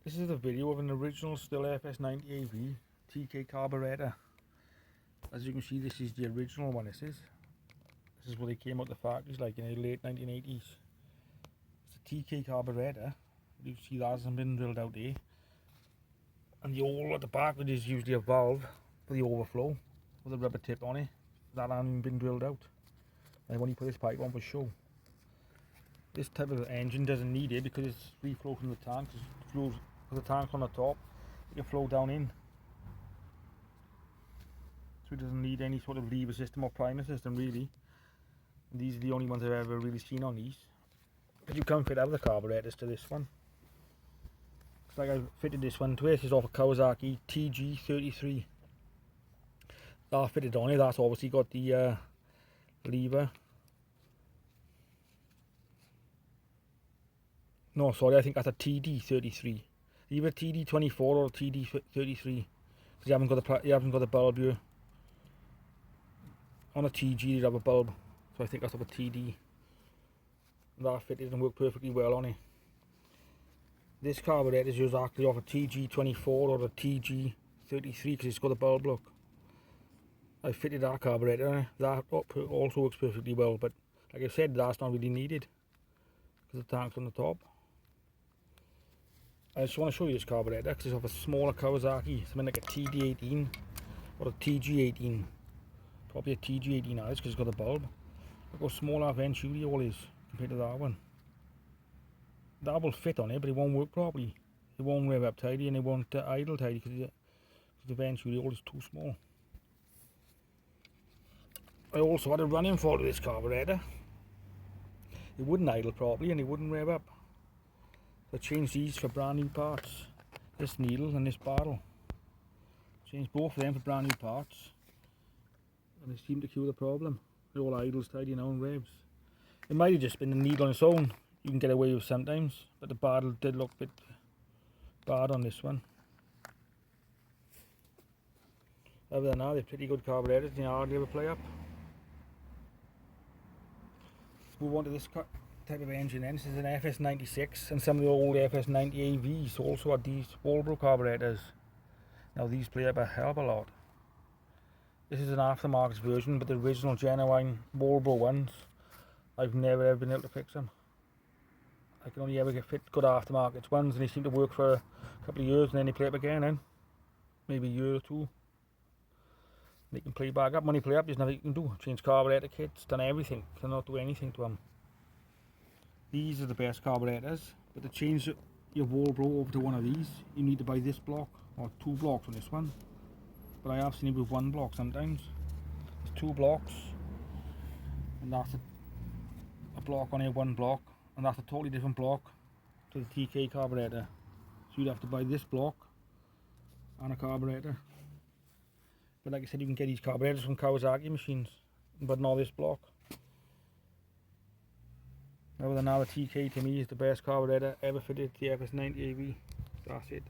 This is a video of an original Stihl fs90av Teikei carburettor. As you can see, this is the original one. This is what they came out the factories like in the late 1980s. It's a Teikei carburettor. You see that hasn't been drilled out there. And the hole at the back, which is usually a valve for the overflow with a rubber tip on it, that hasn't even been drilled out. I've only put this pipe on for show. This type of engine doesn't need it because it's free flow from the tank. It flows, with the tank on the top, it can flow down in. So it doesn't need any sort of lever system or primer system really. And these are the only ones I've ever really seen on these. But you can fit other carburetors to this one. It's like I've fitted this one to it. This is off a Kawasaki TG33. That fitted on it. That's obviously got the lever. No, sorry, I think that's a TD33. Either TD24 or TD33. Because you haven't got the bulb here. On a TG you have a bulb, so I think that's of a TD. And that fitted and worked perfectly well on it. This carburettor is used actually off a TG24 or a TG33 because it's got a bulb look. I fitted that carburettor on it. That also works perfectly well, but like I said, that's not really needed because the tank's on the top. I just want to show you this carburettor because it's off a smaller Kawasaki, something like a TD18 or a TG18. Probably a TG18 now because it's got a bulb. Look how small that venturi hole is compared to that one. That will fit on it, but it won't work properly. It won't rev up tidy and it won't idle tidy because the venturi hole is too small. I also had a running fault with this carburettor. It wouldn't idle properly and it wouldn't rev up. I changed these for brand new parts. This needle and this barrel. Changed both of them for brand new parts. And they seem to cure the problem. It all idles tidy now and revs. It might have just been the needle on its own. You can get away with sometimes. But the barrel did look a bit bad on this one. Other than that, they're pretty good carburettors and they hardly ever play up. Let's move on to this type of engine then. This is an fs96 and some of the old fs90avs also had these Walbro carburetors. Now these play up a hell of a lot. This is an aftermarket version, but the original genuine Walbro ones, I've never ever been able to fix them. I can only ever get fit good aftermarket ones and they seem to work for a couple of years and then they play up again then. Maybe a year or two. They can play back up. When they play up there's nothing you can do. Change carburetor kits, done everything. Cannot do anything to them. These are the best carburetors, but to change your Walbro over to one of these, you need to buy this block, or two blocks on this one. But I have seen it with one block sometimes. There's two blocks, and that's a block on here, one block, and that's a totally different block to the Teikei carburettor. So you'd have to buy this block and a carburettor. But like I said, you can get these carburetors from Kawasaki machines, but not this block. Other than now, the Teikei to me is the best carburettor ever fitted to the fs90av. That's it.